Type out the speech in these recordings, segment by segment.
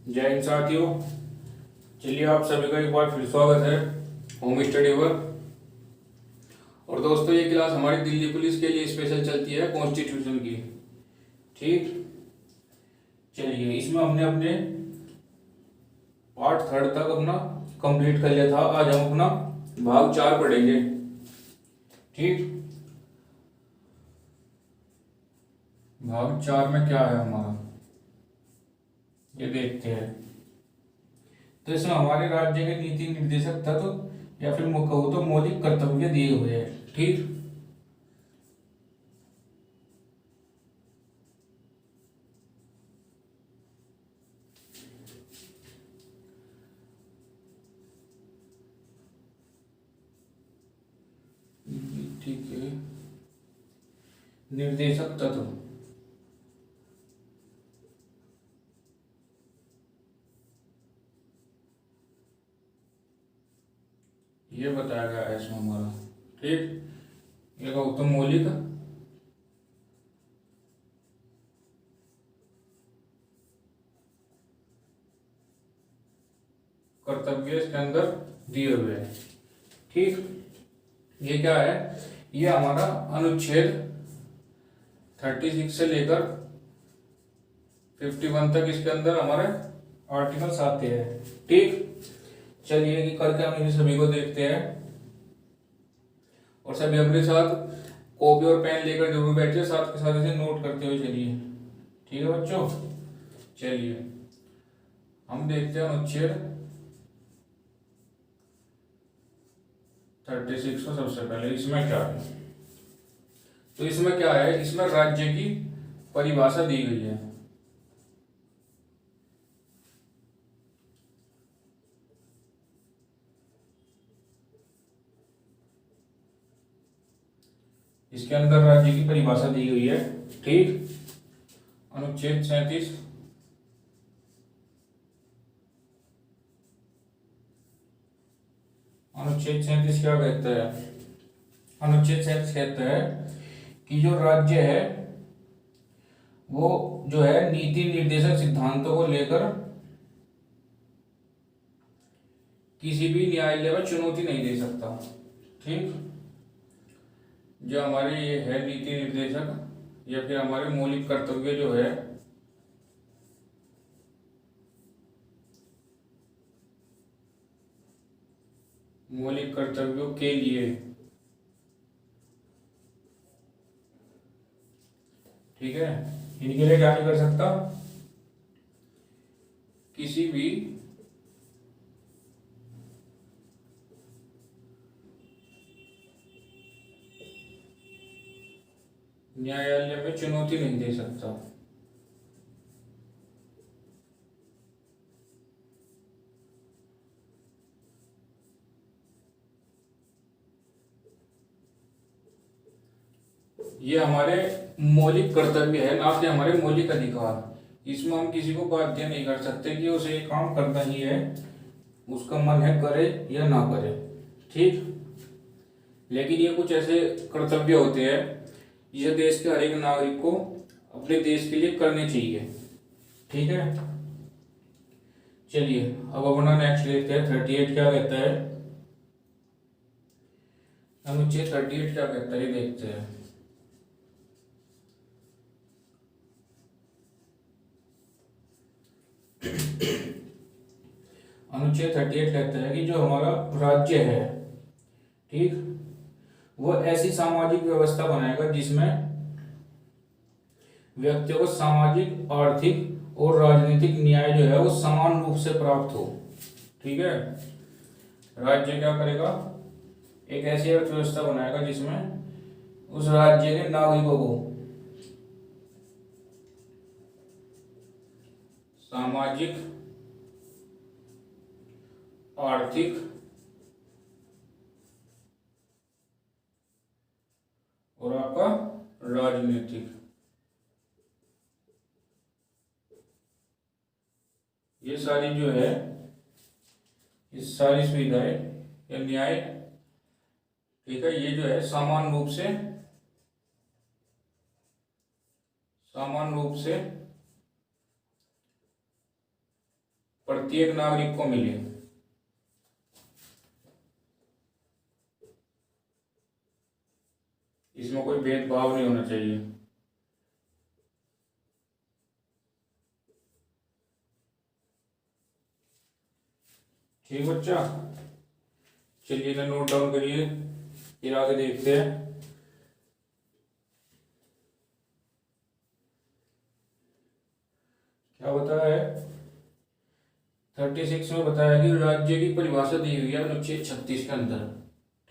जय हिंद साथियों। चलिए आप सभी का एक बार फिर स्वागत है होम स्टडी पर। और दोस्तों ये क्लास हमारी दिल्ली पुलिस के लिए स्पेशल चलती है कॉन्स्टिट्यूशन की। ठीक, चलिए इसमें हमने अपने पार्ट थर्ड तक अपना कंप्लीट कर लिया था। आज हम अपना भाग 4 पढ़ेंगे। ठीक, भाग 4 में क्या है हमारा ये देखते हैं। तो इसमें हमारे राज्य के नीति निर्देशक तत्व या फिर कहूँ तो मौलिक कर्तव्य दिए हुए हैं। ठीक, ठीक है। निर्देशक तत्व ये बताया गया है इसमें हमारा। ठीक, ये कहूँ तो मौलिक कर्तव्य इसके अंदर दिए हुए हैं। ठीक, ये क्या है, ये हमारा अनुच्छेद 36 से लेकर 51 तक इसके अंदर हमारे आर्टिकल्स आते हैं। ठीक, चलिए कि करके हम इन सभी को देखते हैं और सभी अपने साथ कॉपी और पेन लेकर जरूर बैठिए, साथ के साथ इसे नोट करते हुए चलिए। ठीक है बच्चों, चलिए हम देखते हैं अनुच्छेद 36 को। सबसे पहले इसमें क्या है, तो इसमें क्या है, इसमें राज्य की परिभाषा दी गई है। इसके अंदर राज्य की परिभाषा दी गई है। ठीक, अनुच्छेद 37 अनुच्छेद 37 क्या कहता है, अनुच्छेद 37 कहता है कि जो राज्य है वो जो है नीति निर्देशक सिद्धांतों को लेकर किसी भी न्यायालय में चुनौती नहीं दे सकता। ठीक, जो हमारे ये है नीति निर्देशक या फिर हमारे मौलिक कर्तव्य जो है मौलिक कर्तव्यों के लिए, ठीक है, इनके लिए क्या नहीं कर सकता, किसी भी न्यायालय में चुनौती नहीं दे सकता। ये हमारे मौलिक कर्तव्य है, ना कि हमारे मौलिक अधिकार। इसमें हम किसी को बाध्य नहीं कर सकते कि उसे ये काम करना ही है, उसका मन है करे या ना करे। ठीक, लेकिन ये कुछ ऐसे कर्तव्य होते हैं ये देश के हर एक नागरिक को अपने देश के लिए करने चाहिए। ठीक है, चलिए अब अपना नेक्स्ट देखते हैं 38 क्या कहता है। अनुच्छेद 38 क्या कहता है ये देखते हैं। अनुच्छेद 38 कहता है कि जो हमारा राज्य है, ठीक, वो ऐसी सामाजिक व्यवस्था बनाएगा जिसमें व्यक्तियों को सामाजिक, आर्थिक और राजनीतिक न्याय जो है वो समान रूप से प्राप्त हो। ठीक है, राज्य क्या करेगा, एक ऐसी अर्थव्यवस्था बनाएगा जिसमें उस राज्य के नागरिकों को सामाजिक, आर्थिक और आपका राजनीतिक, ये सारी जो है ये सारी सुविधाएं या न्याय, ठीक है, ये जो है समान रूप से प्रत्येक नागरिक को मिले। इसमें कोई भेदभाव नहीं होना चाहिए। ठीक बच्चा, चलिए ना नोट डाउन करिए, फिर आगे देखते हैं। क्या बताया है 36 में, बताया कि राज्य की परिभाषा दी हुई है अनुच्छेद 36 के अंदर।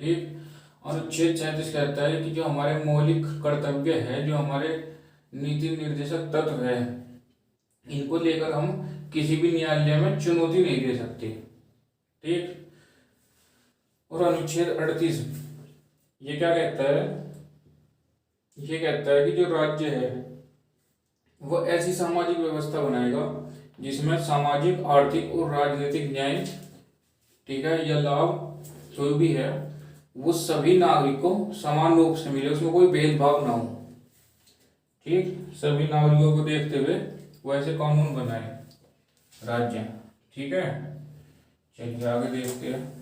ठीक, अनुच्छेद 37 कहता है कि जो हमारे मौलिक कर्तव्य है, जो हमारे नीति निर्देशक तत्व है, इनको लेकर हम किसी भी न्यायालय में चुनौती नहीं दे सकते। ठीक, और अनुच्छेद 38 ये क्या कहता है, ये कहता है कि जो राज्य है वो ऐसी सामाजिक व्यवस्था बनाएगा जिसमें सामाजिक, आर्थिक और राजनीतिक न्याय, ठीक है, या लाभ जो भी है वो सभी नागरिक को समान रूप से मिले, उसमें कोई भेदभाव ना हो। ठीक, सभी नागरिकों को देखते हुए वैसे कानून बनाए राज्य। ठीक है, चलिए आगे देखते हैं।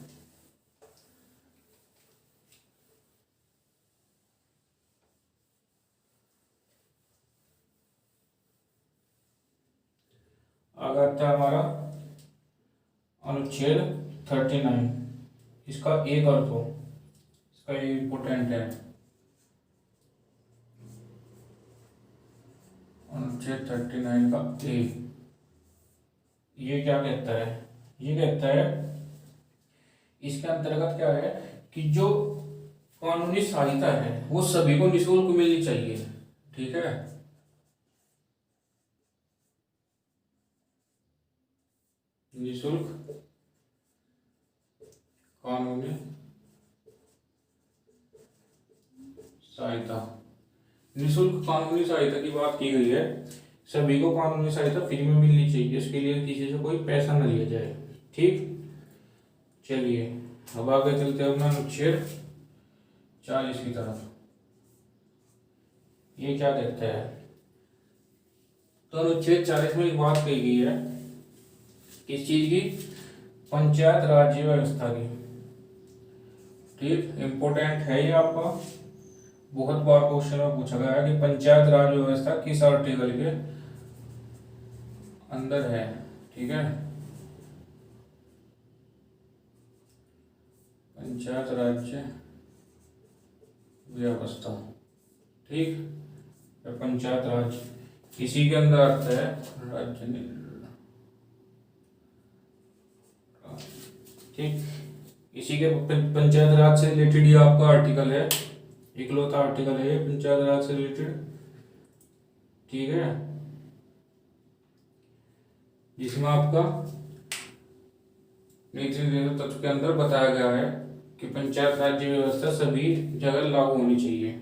आगे आता है हमारा अनुच्छेद 39। इसका एक अर्थ हो, इसका ये इम्पोर्टेंट है। अनुच्छेद 39 का ए, ये क्या कहता है, ये कहता है इसके अंतर्गत क्या है कि जो कानूनी सहायता है वो सभी को निःशुल्क मिलनी चाहिए। ठीक है, निःशुल्क कानूनी सहायता, निःशुल्क कानूनी सहायता की बात की गई है। सभी को कानूनी सहायता फ्री में मिलनी चाहिए, इसके लिए किसी से कोई पैसा न लिया जाए। ठीक, चलिए अब आगे चलते हैं अपना अनुच्छेद 40 की तरफ। ये क्या कहता है, तो अनुच्छेद 40 में एक बात कही गई है, किस चीज की, पंचायत राज्य व्यवस्था की। ठीक, इंपॉर्टेंट है ये आपका, बहुत बार क्वेश्चन में पूछा गया है कि पंचायत राज व्यवस्था किस आर्टिकल के अंदर है। ठीक है, पंचायत राज्य व्यवस्था। ठीक, पंचायत राज इसी के अंदर आता है, राज्य। ठीक, इसी के पंचायत राज से रिलेटेड ये आपका आर्टिकल है, इकलौता आर्टिकल है ये पंचायत राज से रिलेटेड। ठीक है, जिसमें आपका नीति निर्देशक तत्व के अंदर बताया गया है कि पंचायत राज्य व्यवस्था सभी जगह लागू होनी चाहिए।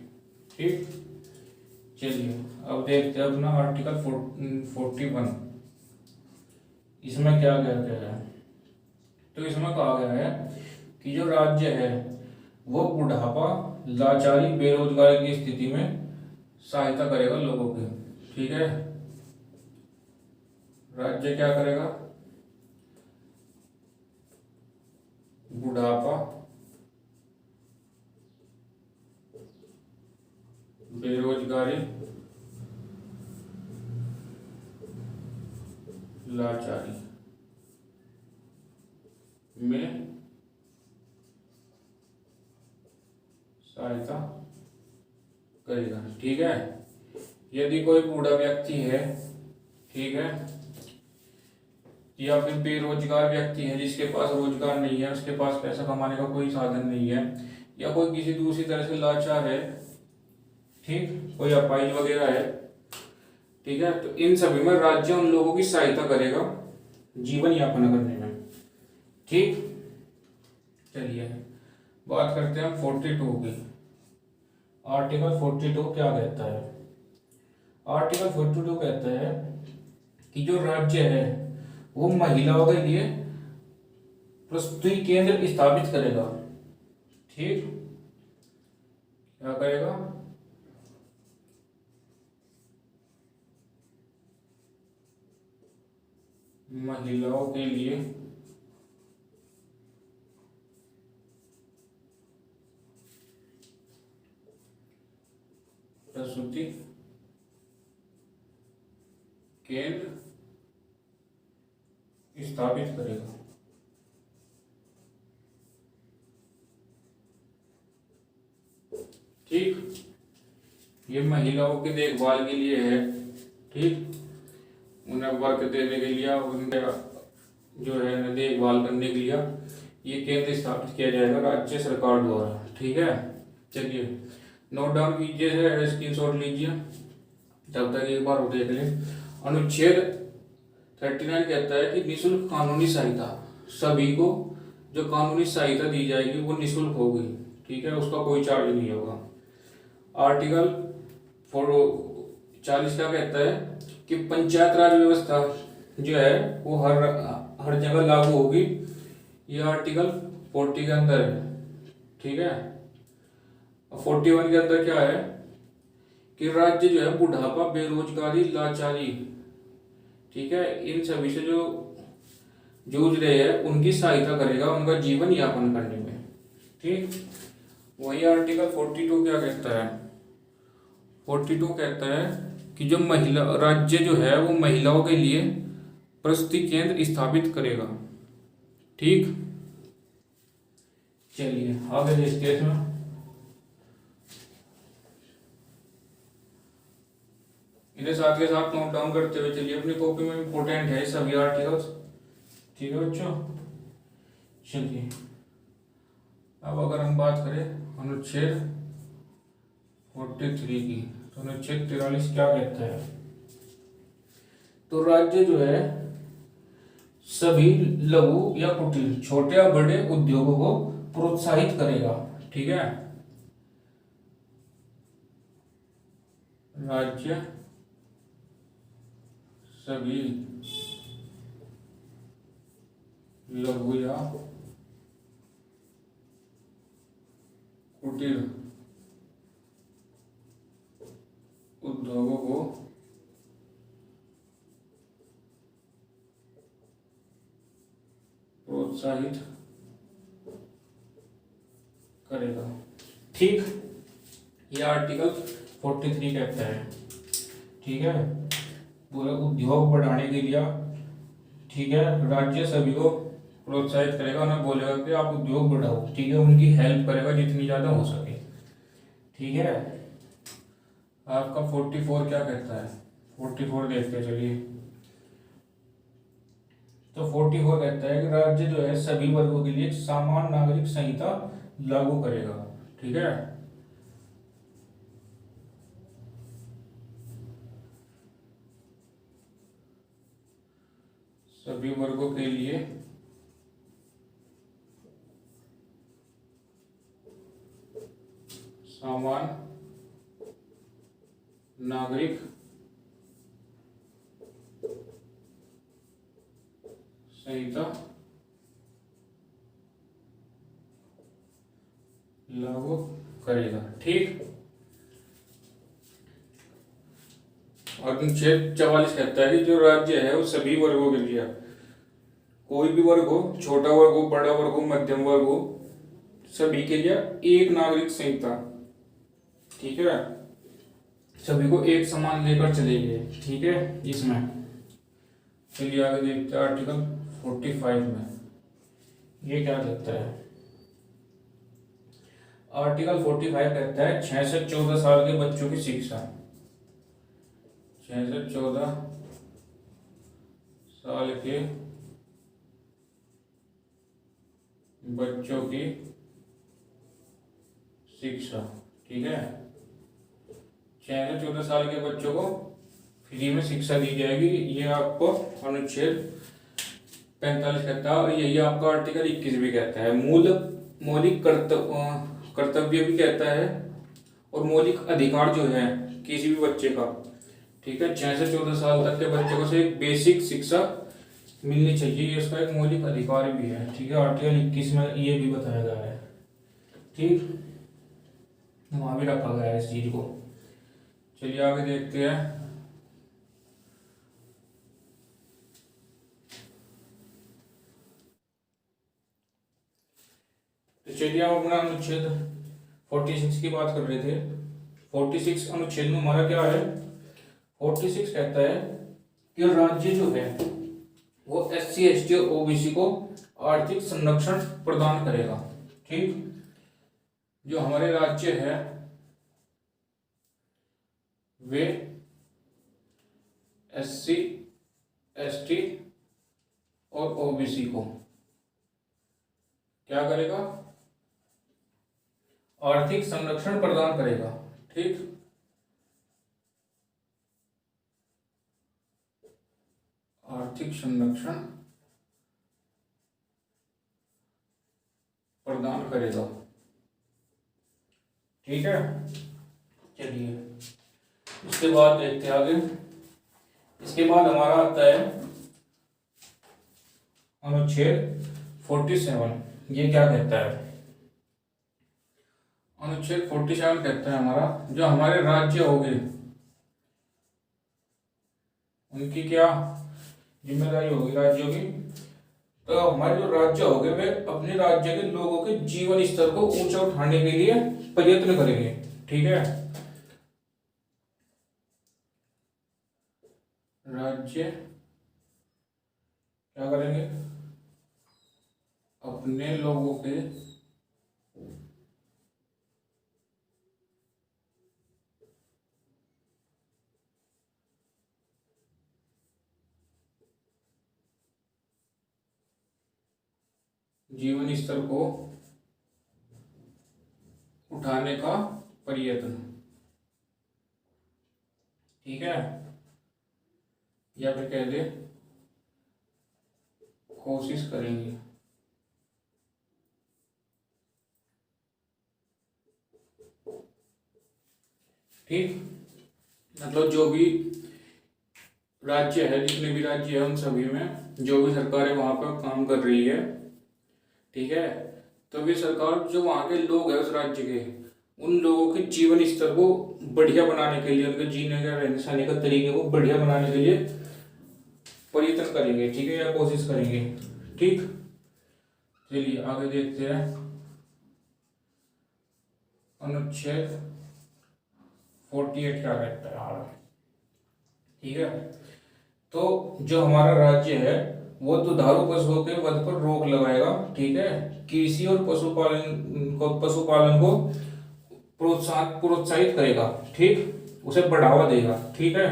ठीक, चलिए अब देखते हैं अपना आर्टिकल 41। इसमें क्या कहा गया है, तो इसमें कहा गया है कि जो राज्य है वो बुढ़ापा, लाचारी, बेरोजगारी की स्थिति में सहायता करेगा लोगों की। ठीक है, राज्य क्या करेगा, बुढ़ापा, बेरोजगारी, लाचारी में सहायता करेगा। ठीक है, यदि कोई बूढ़ा व्यक्ति है, ठीक है, या फिर बेरोजगार व्यक्ति है जिसके पास रोजगार नहीं है, उसके पास पैसा कमाने का कोई साधन नहीं है, या कोई किसी दूसरी तरह से लाचार है, ठीक, कोई अपाहिज वगैरह है, ठीक है, तो इन सभी में राज्य उन लोगों की सहायता करेगा जीवन यापन करने में। ठीक, चलिए बात करते हैं 42 की। आर्टिकल 42 क्या कहता है, आर्टिकल 42 कहता है कि जो राज्य है वो महिलाओं के लिए प्रसूति केंद्र स्थापित करेगा। ठीक, क्या करेगा, महिलाओं के लिए प्रसूति केंद्र स्थापित करेगा। ठीक, ये महिलाओं की देखभाल के लिए है। ठीक, उन्हें वर्क देने के लिए, उनके जो है देखभाल करने के लिए ये केंद्र स्थापित किया जाएगा राज्य सरकार द्वारा। ठीक है, चलिए नोट डाउन कीजिए, स्क्रीनशॉट लीजिए, तब तक एक बार वो देख लें। अनुच्छेद 39 कहता है कि निःशुल्क कानूनी सहायता, सभी को जो कानूनी सहायता दी जाएगी वो निःशुल्क होगी। ठीक है, उसका कोई चार्ज नहीं होगा। आर्टिकल 40 क्या कहता है कि पंचायत राज व्यवस्था जो है वो हर जगह लागू होगी। ये आर्टिकल 40 के अंदर है। ठीक है, 41 के अंदर क्या है कि राज्य जो है बुढ़ापा, बेरोजगारी, लाचारी, ठीक है, इन सभी से जो जूझ रहे हैं उनकी सहायता करेगा उनका जीवन यापन करने में। ठीक, वही आर्टिकल 42 क्या कहता है? 42 कहता है कि जो महिला राज्य जो है वो महिलाओं के लिए प्रसूति केंद्र स्थापित करेगा। ठीक, चलिए आगे देखते हैं इसमें। इन्हें साथ के साथ नोट डाउन करते हुए चलिए, अपनी कॉपी में इंपोर्टेंट है सभी आर्टिकल्स। ठीक है बच्चों, चलिए अब अगर हम बात करें अनुच्छेद 43 की, तो अनुच्छेद 43 क्या कहता है? तो राज्य जो है सभी लघु या कुटीर, छोटे या बड़े उद्योगों को प्रोत्साहित करेगा। ठीक है, राज्य सभी लघु या कुटीर उद्योगों को प्रोत्साहित करेगा। ठीक, यह आर्टिकल 43 कहता है। ठीक है, पूरे उद्योग बढ़ाने के लिए, ठीक है, राज्य सभी को प्रोत्साहित करेगा, उन्हें बोलेगा कि आप उद्योग बढ़ाओ। ठीक है, उनकी हेल्प करेगा जितनी ज़्यादा हो सके। ठीक है, आपका 44 क्या कहता है? 44 देखते चलिए। तो 44 कहता है कि राज्य जो है सभी वर्गों के लिए समान नागरिक संहिता लागू करेगा। ठीक है, सभी वर्गों के लिए समान नागरिक संहिता लागू करेगा। ठीक, और अनुच्छेद 44 कहता है कि जो राज्य है वो सभी वर्गों के लिए, कोई भी वर्ग हो, छोटा वर्ग हो, बड़ा वर्ग हो, मध्यम वर्ग हो, सभी के लिए एक नागरिक संहिता, ठीक है, सभी को एक समान लेकर चलेंगे। ठीक है, इसमें चलिए आगे देखते हैं आर्टिकल 45 में ये क्या कहता है। आर्टिकल 45 कहता है 6 से 14 साल के बच्चों की शिक्षा। 6 से 14 साल के बच्चों की शिक्षा। ठीक है, 6 से 14 साल के बच्चों को फ्री में शिक्षा दी जाएगी। ये आपको अनुच्छेद 45 कहता है, और यही आपका आर्टिकल 21 भी कहता है। मौलिक कर्तव्य भी कहता है, और मौलिक अधिकार जो है किसी भी बच्चे का, ठीक है, 6 से 14 साल तक के बच्चे को से एक बेसिक शिक्षा मिलनी चाहिए, ये उसका एक मौलिक अधिकार भी है। ठीक है, आर्टिकल 21 में ये भी बताया गया है। ठीक, वहां भी रखा गया है इस चीज को। चलिए आगे देखते हैं तो चलिए हम अपना अनुच्छेद 46 की बात कर रहे थे। 46 अनुच्छेद में हमारा क्या है? 46 कहता है कि राज्य जो है वो SC ST और OBC को आर्थिक संरक्षण प्रदान करेगा। ठीक, जो हमारे राज्य है वे SC ST और OBC को क्या करेगा? आर्थिक संरक्षण प्रदान करेगा। ठीक, आर्थिक संरक्षण प्रदान करेगा। ठीक है, चलिए इसके बाद देखते हैं आगे। इसके बाद हमारा आता है अनुच्छेद 47। ये क्या कहता है? अनुच्छेद 47 कहता है हमारा जो हमारे राज्य होंगे उनकी क्या जिम्मेदारी होगी राज्यों की। तो हमारे जो राज्य होंगे वे अपने राज्य के लोगों के जीवन स्तर को ऊंचा उठाने के लिए प्रयत्न करेंगे। ठीक है, राज्य क्या करेंगे? अपने लोगों के जीवन स्तर को उठाने का प्रयत्न। ठीक है, या फिर कह दे कोशिश करेंगे। ठीक, मतलब जो भी राज्य है, जितने भी राज्य है उन सभी में जो भी सरकारें वहां पर काम कर रही है, ठीक है, तो वे सरकार जो वहाँ के लोग हैं उस राज्य के, उन लोगों के जीवन स्तर को बढ़िया बनाने के लिए, उनके जीने का रहने सहने का तरीके को बढ़िया बनाने के लिए प्रयत्न करेंगे। ठीक है, या कोशिश करेंगे। ठीक, चलिए आगे देखते हैं अनुच्छेद 48 क्या कहता है हमारा। ठीक है, तो जो हमारा राज्य है वो दुधारू पशुओं के वध पर रोक लगाएगा। ठीक है, कृषि और पशुपालन को प्रोत्साहित करेगा। ठीक, उसे बढ़ावा देगा। ठीक है,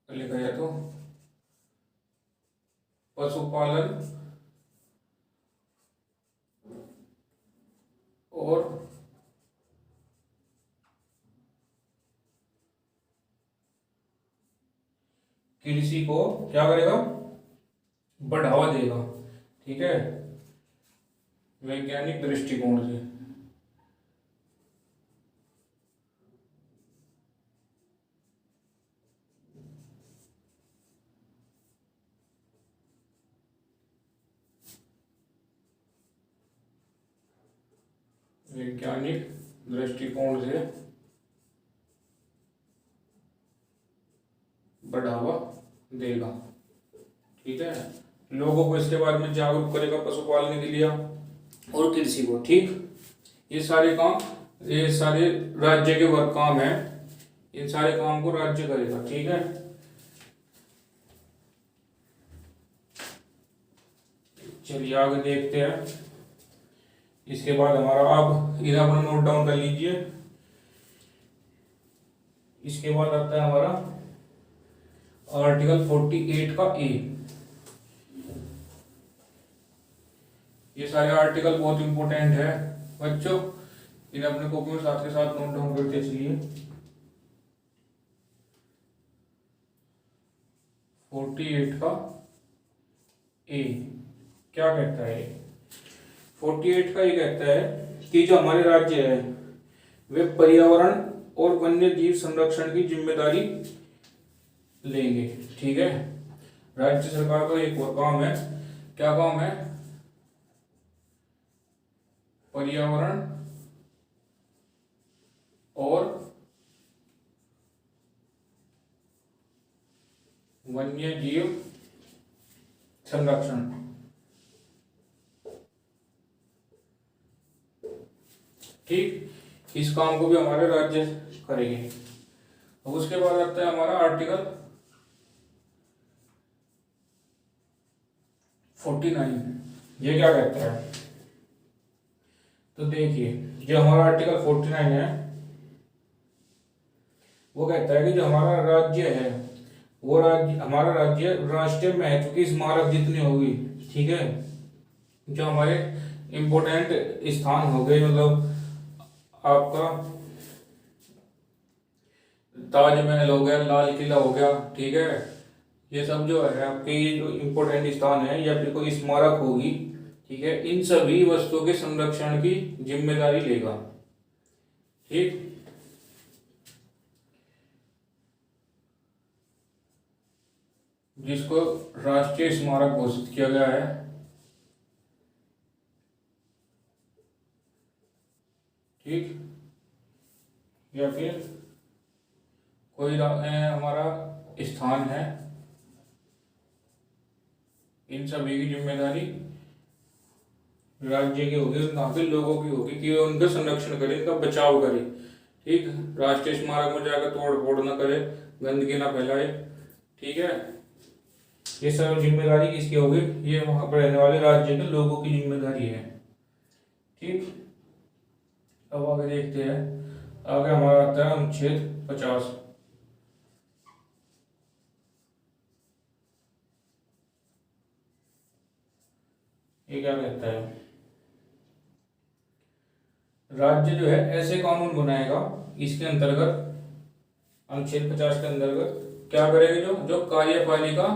लिखा जाए तो पशुपालन और कृषि को क्या करेगा? बढ़ावा देगा। ठीक है, वैज्ञानिक दृष्टिकोण से। वैज्ञानिक दृष्टिकोण से बढ़ावा देगा। ठीक है, लोगों को इसके बारे में जागरूक करेगा, पशुपालन के लिए और कृषि को। ठीक, ये सारे काम, ये सारे राज्य के वर्ग काम है, इन सारे काम को राज्य करेगा। ठीक है, चलिए आगे देखते हैं। इसके बाद हमारा, आप इधर अपना नोट डाउन कर लीजिए। इसके बाद आता है हमारा आर्टिकल 48 का ए। ये सारे आर्टिकल बहुत इंपॉर्टेंट है बच्चों, इन्हें अपने कॉपी में साथ के साथ नोट डाउन करते चलिए। 48 का ए क्या कहता है? 48 का ये कहता है कि जो हमारे राज्य है वे पर्यावरण और वन्य जीव संरक्षण की जिम्मेदारी लेंगे। ठीक है, राज्य सरकार का एक और काम है। क्या काम है? पर्यावरण और वन्य जीव संरक्षण। ठीक, इस काम को भी हमारे राज्य करेंगे। अब उसके बाद आता है हमारा आर्टिकल 49। ये क्या कहता है? तो देखिए, जो हमारा आर्टिकल 49 है वो कहता है कि जो हमारा राज्य है वो हमारा राज्य राष्ट्रीय महत्व की स्मारक जितनी होगी, ठीक है, जो हमारे इम्पोर्टेंट स्थान हो गए, मतलब आपका ताजमहल हो गया, लाल किला हो गया, ठीक है, ये सब जो है आपके ये जो इम्पोर्टेंट स्थान है या फिर कोई स्मारक होगी, ठीक है, इन सभी वस्तुओं के संरक्षण की जिम्मेदारी लेगा। ठीक, जिसको राष्ट्रीय स्मारक घोषित किया गया है। ठीक, या फिर कोई हमारा स्थान है, इन सभी की जिम्मेदारी राज्य की होगी, ना फिर लोगों की होगी कि उनका संरक्षण करे, इनका बचाव करे। ठीक, राष्ट्रीय स्मारक में जाकर तोड़ फोड़ ना करे, गंदगी ना फैलाए। ठीक है, ये सब जिम्मेदारी किसकी होगी? ये वहां पर रहने वाले राज्य के लोगों की जिम्मेदारी है। ठीक, अब आगे देखते हैं। आगे हमारा आता है अनुच्छेद 50। ये क्या कहता है? राज्य जो है ऐसे कानून बनाएगा, इसके अंतर्गत अनुच्छेद 50 के अंतर्गत क्या करेंगे? जो जो कार्यपालिका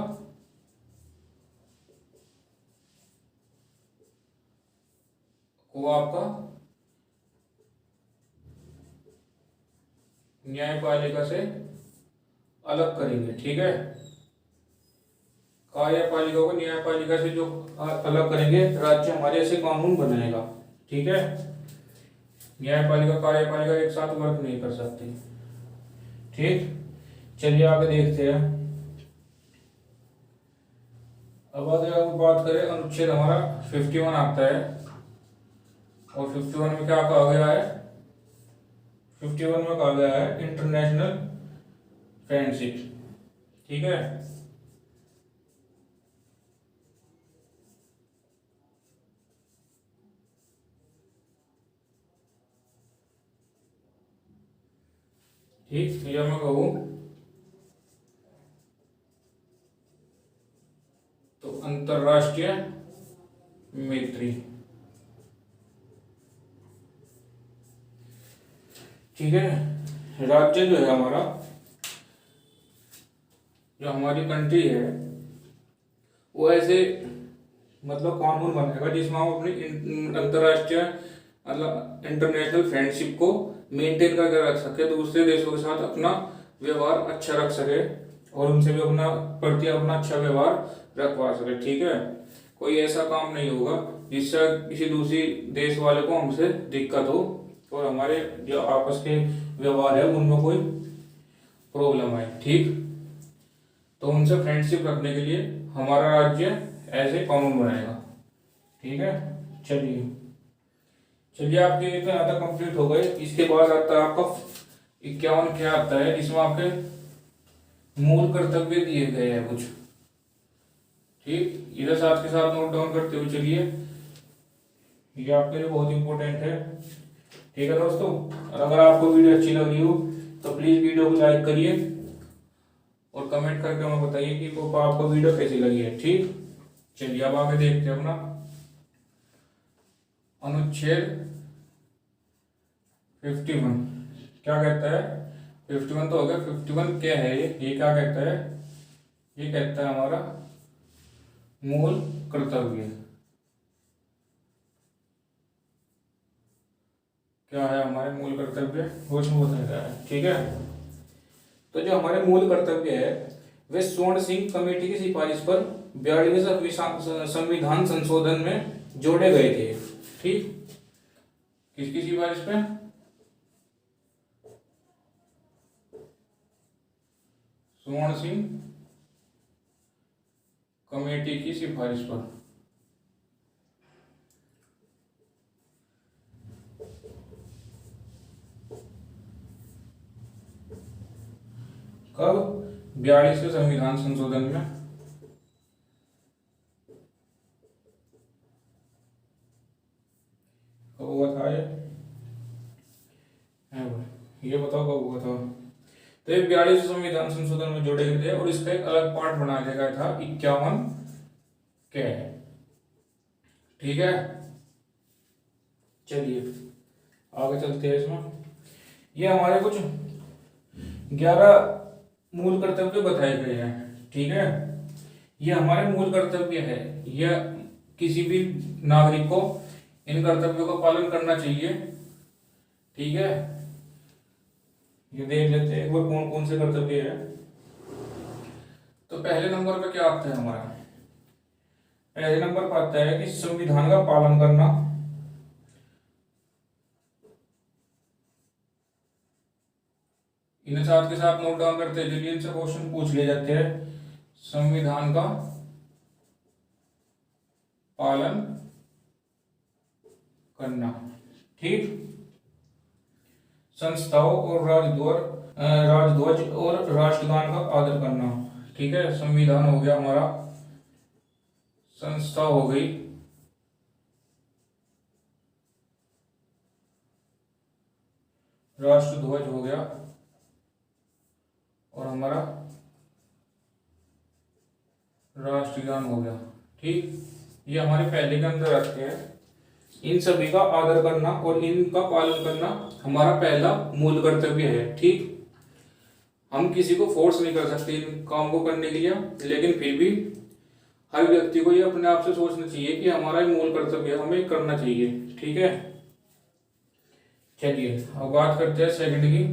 को आपका न्यायपालिका से अलग करेंगे। ठीक है, कार्यपालिका को न्यायपालिका से जो अलग करेंगे, राज्य हमारे ऐसे कानून बनाएगा। ठीक है, न्यायपालिका कार्यपालिका एक साथ वर्क नहीं कर सकती। ठीक, चलिए आगे देखते हैं। अब आगे हम बात करें, अनुच्छेद हमारा 51 आता है, और 51 में क्या कहा गया है? 51 में कहा गया है इंटरनेशनल फ्रेंडशिप। ठीक है, ठीक, तो यह मैं कहूँ तो अंतरराष्ट्रीय मैत्री। ठीक है, राज्य जो है हमारा, जो हमारी कंट्री है, वो ऐसे मतलब कानून बनाएगा जिसमें हम अपनी अंतरराष्ट्रीय मतलब इंटरनेशनल फ्रेंडशिप को मेंटेन करके रख सके, दूसरे देशों के साथ अपना व्यवहार अच्छा रख सके, और उनसे भी अपना प्रति अपना अच्छा व्यवहार रखवा सके। ठीक है, कोई ऐसा काम नहीं होगा जिससे किसी दूसरी देश वाले को हमसे दिक्कत हो और हमारे जो आपस के व्यवहार है उनमें कोई प्रॉब्लम आए। ठीक, तो उनसे फ्रेंडशिप रखने के लिए हमारा राज्य ऐसे कानून बनाएगा। ठीक है, चलिए चलिए आपके यहाँ तक कंप्लीट हो गए। इसके बाद आता है आपका 51 क्या आता है, जिसमें आपके मूल कर्तव्य दिए गए हैं कुछ। ठीक, इधर साथ के साथ नोट डाउन करते हुए चलिए, ये आपके लिए बहुत इंपॉर्टेंट है। ठीक है दोस्तों, और अगर आपको वीडियो अच्छी लग रही हो तो प्लीज वीडियो को लाइक करिए और कमेंट करके हमें बताइए कि वो आपको वीडियो कैसी लगी है। ठीक, चलिए अब आगे देखते हैं अपना अनुच्छेद 51 क्या कहता है। 51 तो हो गया, 51 क्या है? ये क्या कहता है? ये कहता है हमारा मूल कर्तव्य। क्या है हमारे मूल कर्तव्य, वो इसमें बताया गया है। ठीक है, तो जो हमारे मूल कर्तव्य है वे स्वर्ण सिंह कमेटी की सिफारिश पर 42वें संविधान संशोधन में जोड़े गए थे। ठीक, किसकी सिफारिश पे? स्वर्ण सिंह कमेटी की सिफारिश पर। कब? 42 के संविधान संशोधन में। कब हुआ था ये? ये बताओ कब हुआ था? तो ये 42 संविधान संशोधन में जोड़े गए थे और इसका एक अलग पार्ट बना दिया गया था 51 के। ठीक है, चलिए आगे चलते हैं। इसमें ये हमारे कुछ 11 मूल कर्तव्य बताए गए हैं। ठीक है, ये हमारे मूल कर्तव्य है। यह किसी भी नागरिक को इन कर्तव्यों का पालन करना चाहिए। ठीक है, ये देख लेते हैं एक बार कौन कौन से कर्तव्य है। तो पहले नंबर पे क्या आता है हमारा? पहले नंबर पर आता है कि संविधान का पालन करना। इन्हें साथ के साथ नोट डाउन करते हैं, जो इनसे क्वेश्चन पूछ लिए जाते हैं। संविधान का पालन करना। ठीक, संस्थाओं और राजध्वज और राष्ट्रगान का आदर करना। ठीक है, संविधान हो गया हमारा, संस्था हो गई, राष्ट्रध्वज हो गया और हमारा राष्ट्रगान हो गया। ठीक, ये हमारे पहले के अंदर रखते हैं। इन सभी का आदर करना और इनका पालन करना हमारा पहला मूल कर्तव्य है। ठीक, हम किसी को फोर्स नहीं कर सकते इन काम को करने के लिए, लेकिन फिर भी हर व्यक्ति को ये अपने आप से सोचना चाहिए कि हमारा मूल कर्तव्य हमें करना चाहिए। ठीक है, चलिए अब बात करते हैं सेकंड की।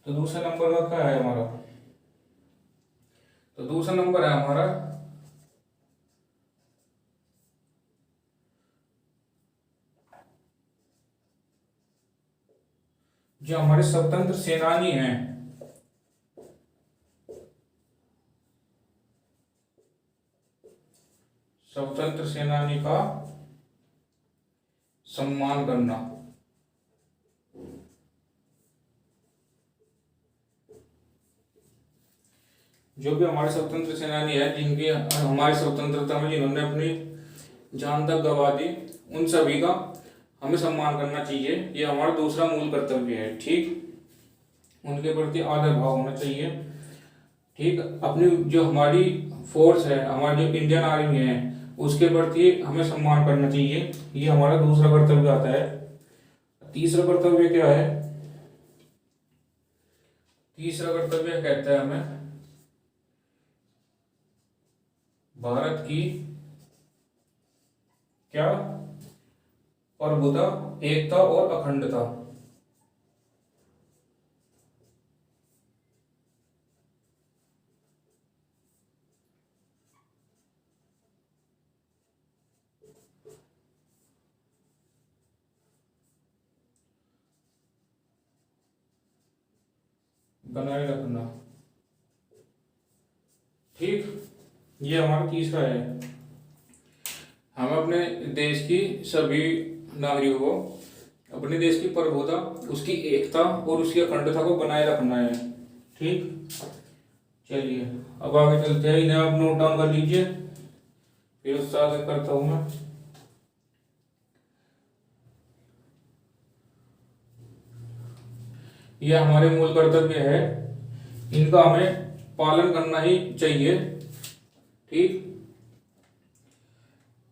तो दूसरा नंबर का क्या है हमारा? तो दूसरा नंबर है हमारा जो हमारे स्वतंत्र सेनानी हैं, स्वतंत्र सेनानी का सम्मान करना। जो भी हमारे स्वतंत्र सेनानी है, जिनकी हमारी स्वतंत्रता में जिन्होंने अपनी जान तक गंवा दी, उन सभी का हमें सम्मान करना चाहिए। ये हमारा दूसरा मूल कर्तव्य है। ठीक, उनके प्रति आदर भाव होना चाहिए। ठीक, अपनी जो हमारी फोर्स है, हमारी जो इंडियन आर्मी है, उसके प्रति हमें सम्मान करना चाहिए। ये हमारा दूसरा कर्तव्य आता है। तीसरा कर्तव्य क्या है? तीसरा कर्तव्य कहता है हमें भारत की क्या? प्रभुता, एकता और अखंडता। बनाए रखना। ठीक, ये हमारा तीसरा है। हम अपने देश की सभी नागरिकों को अपने देश की प्रभुता, उसकी एकता और उसकी अखंडता को बनाए रखना है। ठीक, चलिए अब आगे चलते हैं। इन्हें आप नोट डाउन कर लीजिए, फिर उससे आगे करता हूं मैं। यह हमारे मूल कर्तव्य है, इनका हमें पालन करना ही चाहिए। ठीक,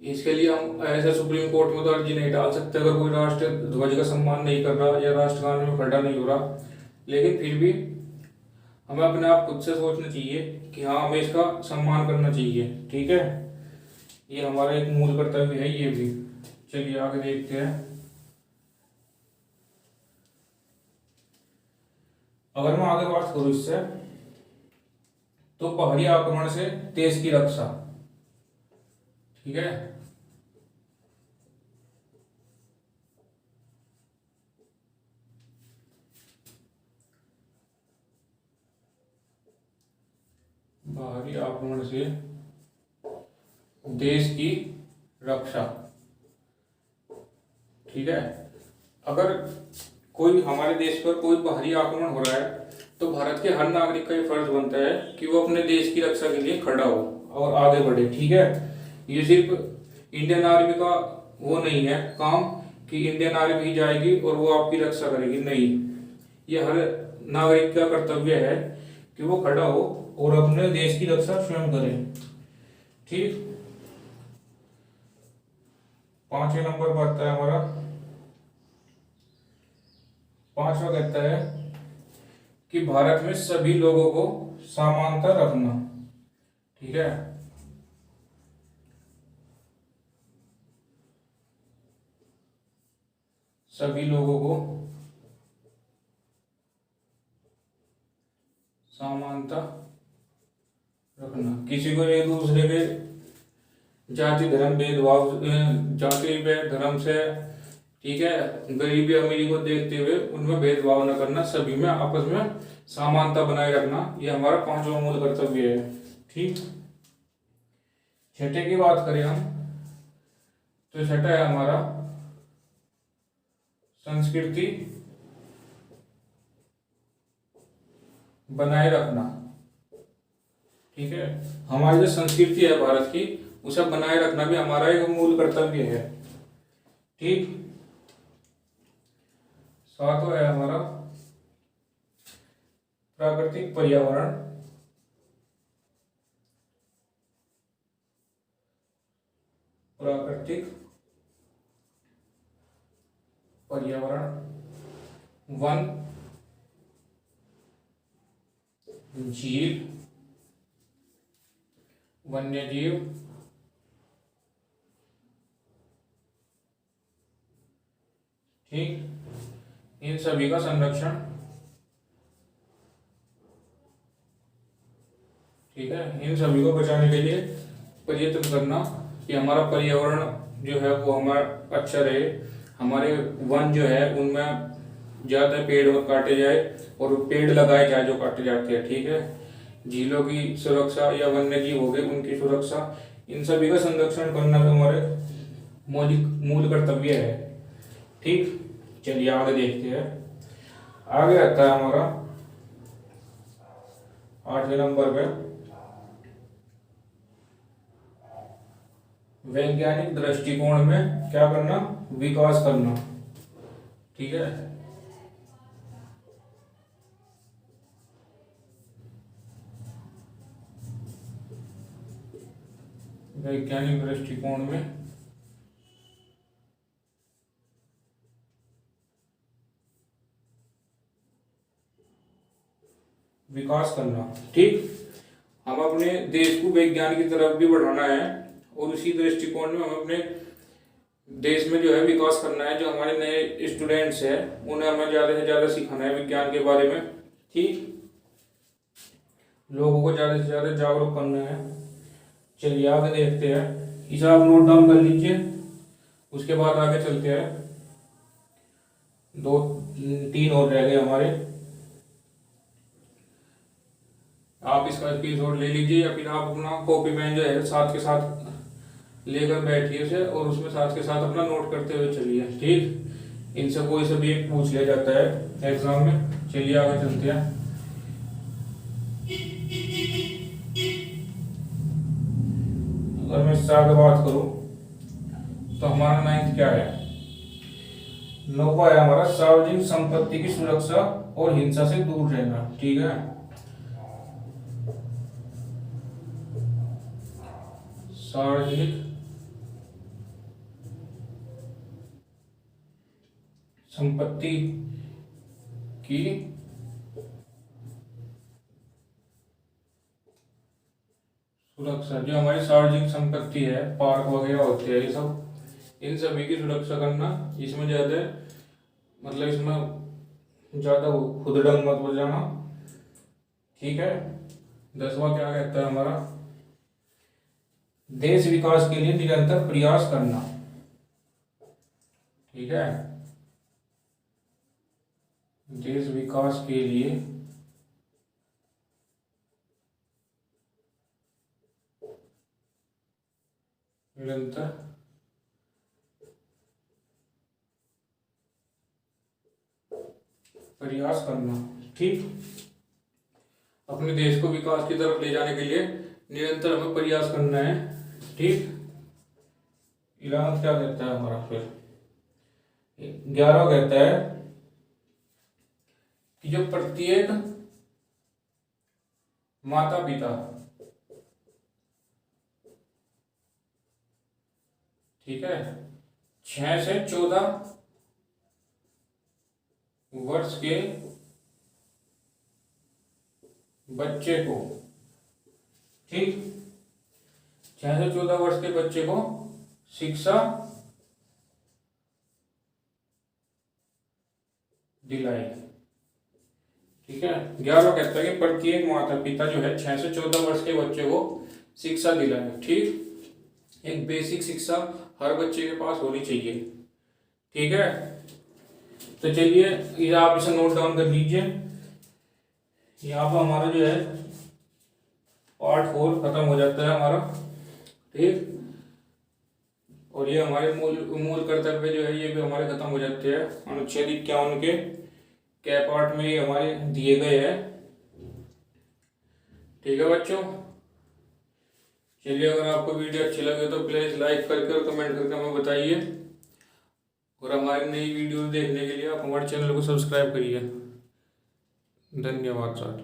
इसके लिए हम ऐसे सुप्रीम कोर्ट में तो अर्जी नहीं डाल सकते अगर कोई राष्ट्र ध्वज का सम्मान नहीं कर रहा या राष्ट्रगान में खड़ा नहीं हो रहा, लेकिन फिर भी हमें अपने आप खुद से सोचना चाहिए कि हाँ, हमें इसका सम्मान करना चाहिए। ठीक है, ये हमारा एक मूल कर्तव्य है ये भी। चलिए आगे देखते हैं। अगर मैं आगे बात करूं इससे, तो बाहरी आक्रमण से देश की रक्षा। ठीक है, बाहरी आक्रमण से देश की रक्षा। ठीक है, अगर कोई हमारे देश पर कोई बाहरी आक्रमण हो रहा है तो भारत के हर नागरिक का ये फर्ज बनता है कि वो अपने देश की रक्षा के लिए खड़ा हो और आगे बढ़े। ठीक है, ये सिर्फ इंडियन आर्मी का वो नहीं है काम कि इंडियन आर्मी ही जाएगी और वो आपकी रक्षा करेगी, नहीं। ये हर नागरिक का कर्तव्य है कि वो खड़ा हो और अपने देश की रक्षा स्वयं करे। ठीक, 5वें नंबर पर आता है हमारा 5वां, कहता है कि भारत में सभी लोगों को समानता रखना। ठीक है, सभी लोगों को समानता रखना, किसी को एक दूसरे के जाति धर्म भेदभाव, जाति व धर्म से, ठीक है, गरीबी अमीरी को देखते हुए उनमें भेदभाव न करना, सभी में आपस में समानता बनाए रखना, ये हमारा 5वां मूल कर्तव्य है। ठीक, छठे की बात करें हम तो छठा है हमारा संस्कृति बनाए रखना। ठीक है, हमारी जो संस्कृति है भारत की, उसे बनाए रखना भी हमारा एक मूल कर्तव्य है। ठीक, 7वां है हमारा प्राकृतिक पर्यावरण, प्राकृतिक पर्यावरण, वन, जीव, वन्य जीव, ठीक, इन सभी का संरक्षण। ठीक है, इन सभी को बचाने के लिए प्रयत्न करना कि हमारा पर्यावरण जो है वो हमारा अच्छा रहे, हमारे वन जो है उनमें ज़्यादा पेड़ और काटे जाए और पेड़ लगाए जाए जो काटे जाते हैं। ठीक है, झीलों की सुरक्षा या वन्य जीव हो गए उनकी सुरक्षा, इन सभी का संरक्षण करना भी हमारे मौलिक मूल कर्तव्य है। ठीक, चलिए आगे देखते हैं। आगे आता है हमारा 8वें नंबर पे वैज्ञानिक दृष्टिकोण में क्या करना, विकास करना। ठीक है, वैज्ञानिक दृष्टिकोण में विकास करना। ठीक, हम अपने देश को विज्ञान की तरफ भी बढ़ाना है और उसी दृष्टिकोण में हम अपने देश में जो है विकास करना है। जो हमारे नए स्टूडेंट्स हैं उन्हें हमें ज़्यादा से ज़्यादा सिखाना है विज्ञान के बारे में। ठीक, लोगों को ज़्यादा से ज़्यादा जागरूक करना है। चलिए आगे देखते हैं, इसे आप नोट डाउन कर लीजिए, उसके बाद आगे चलते हैं। 2 3 और रह गए हमारे, आप इसका स्क्रीनशॉट ले लीजिए या फिर आप अपना कॉपी पेन जो है साथ के साथ लेकर बैठिए उसे और उसमें साथ के साथ अपना नोट करते हुए चलिए। ठीक, इनसे कोई से भी एक पूछ लिया जाता है एग्जाम में। चलिए आगे चलते हैं। अगर मैं इससे आगे बात करूं तो हमारा 9th क्या है, 9वां है हमारा सार्वजनिक संपत्ति की सुरक्षा और हिंसा से दूर रहना। ठीक है, सार्वजनिक संपत्ति की सुरक्षा, जो हमारी सार्वजनिक संपत्ति है, पार्क वगैरह होते हैं ये सब, इन सभी की सुरक्षा करना। इसमें ज़्यादा मतलब इसमें ज़्यादा खुदड़ंग मत हो जाना। ठीक है, 10वां क्या कहता है हमारा, देश विकास के लिए निरंतर प्रयास करना। ठीक है, देश विकास के लिए निरंतर प्रयास करना। ठीक, अपने देश को विकास की तरफ ले जाने के लिए निरंतर हमें प्रयास करना है। ठीक, 11 क्या कहता है हमारा, फिर 11 कहता है कि जो प्रत्येक माता पिता, ठीक है, 6 से 14 वर्ष के बच्चे को, ठीक, 6 से 14 वर्ष के बच्चे को शिक्षा दिलाई। ठीक है, 11 कहता है कि प्रत्येक माता पिता जो है 6 से 14 वर्ष के बच्चे को शिक्षा दिलाए। ठीक, एक बेसिक शिक्षा हर बच्चे के पास होनी चाहिए। ठीक है, तो चलिए ये आप इसे नोट डाउन कर लीजिए। यहाँ पर हमारा जो है पार्ट 4 खत्म हो जाता है हमारा। ठीक, और ये हमारे मूल कर्तव्य जो है ये भी हमारे खत्म हो जाते हैं। अनुच्छेद 51 के पार्ट में ये हमारे दिए गए हैं। ठीक है बच्चों, चलिए अगर आपको वीडियो अच्छी लगे तो प्लीज़ लाइक करके और कमेंट करके हमें बताइए, और हमारी नई वीडियो देखने के लिए आप हमारे चैनल को सब्सक्राइब करिए। धन्यवाद सर।